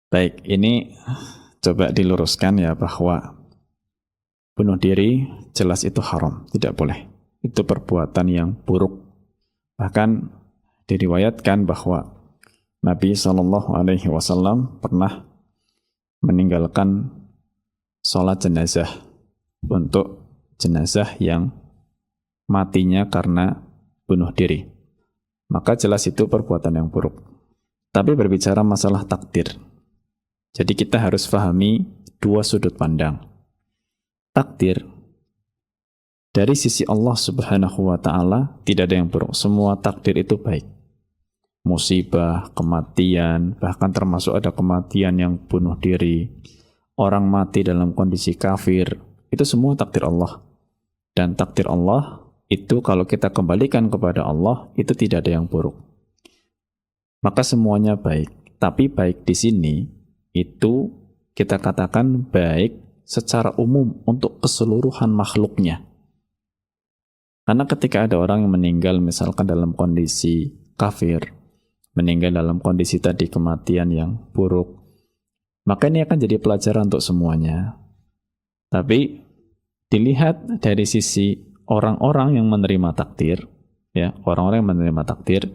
Baik, ini coba diluruskan ya bahwa bunuh diri jelas itu haram, tidak boleh. Itu perbuatan yang buruk. Bahkan diriwayatkan bahwa Nabi SAW pernah meninggalkan sholat jenazah untuk jenazah yang matinya karena bunuh diri. Maka jelas itu perbuatan yang buruk. Tapi berbicara masalah takdir, jadi kita harus pahami dua sudut pandang. Takdir dari sisi Allah Subhanahu wa Ta'ala tidak ada yang buruk. Semua takdir itu baik. Musibah, kematian, bahkan termasuk ada kematian yang bunuh diri, orang mati dalam kondisi kafir, itu semua takdir Allah. Dan takdir Allah itu kalau kita kembalikan kepada Allah, itu tidak ada yang buruk. Maka semuanya baik. Tapi baik di sini itu kita katakan baik secara umum untuk keseluruhan makhluknya. Karena ketika ada orang yang meninggal misalkan dalam kondisi kafir, meninggal dalam kondisi tadi kematian yang buruk, maka ini akan jadi pelajaran untuk semuanya. Tapi dilihat dari sisi orang-orang yang menerima takdir, ya, orang-orang yang menerima takdir,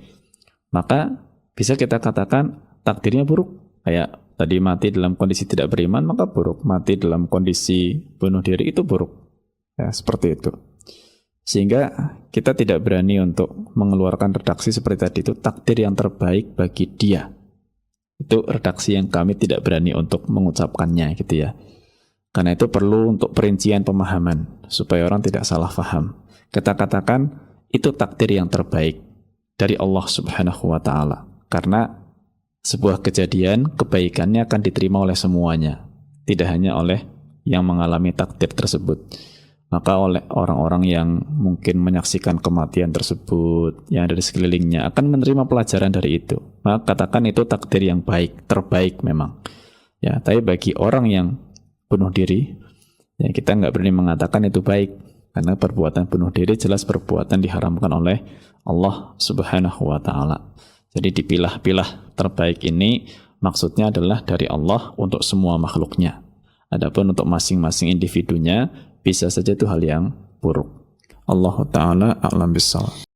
maka bisa kita katakan takdirnya buruk. Kayak tadi mati dalam kondisi tidak beriman, maka buruk. Mati dalam kondisi bunuh diri itu buruk. Ya, seperti itu. Sehingga kita tidak berani untuk mengeluarkan redaksi seperti tadi itu takdir yang terbaik bagi dia. Itu redaksi yang kami tidak berani untuk mengucapkannya gitu ya. Karena itu perlu untuk perincian pemahaman supaya orang tidak salah faham. Kita katakan itu takdir yang terbaik dari Allah Subhanahu wa Ta'ala. Karena sebuah kejadian kebaikannya akan diterima oleh semuanya, tidak hanya oleh yang mengalami takdir tersebut. Maka oleh orang-orang yang mungkin menyaksikan kematian tersebut, yang ada di sekelilingnya, akan menerima pelajaran dari itu. Maka katakan itu takdir yang baik, terbaik memang. Ya, tapi bagi orang yang bunuh diri, ya kita nggak berani mengatakan itu baik, karena perbuatan bunuh diri jelas perbuatan diharamkan oleh Allah Subhanahu wa Ta'ala. Jadi dipilah-pilah terbaik ini maksudnya adalah dari Allah untuk semua makhluknya. Adapun untuk masing-masing individunya bisa saja itu hal yang buruk. Allah Ta'ala a'lam bissawab.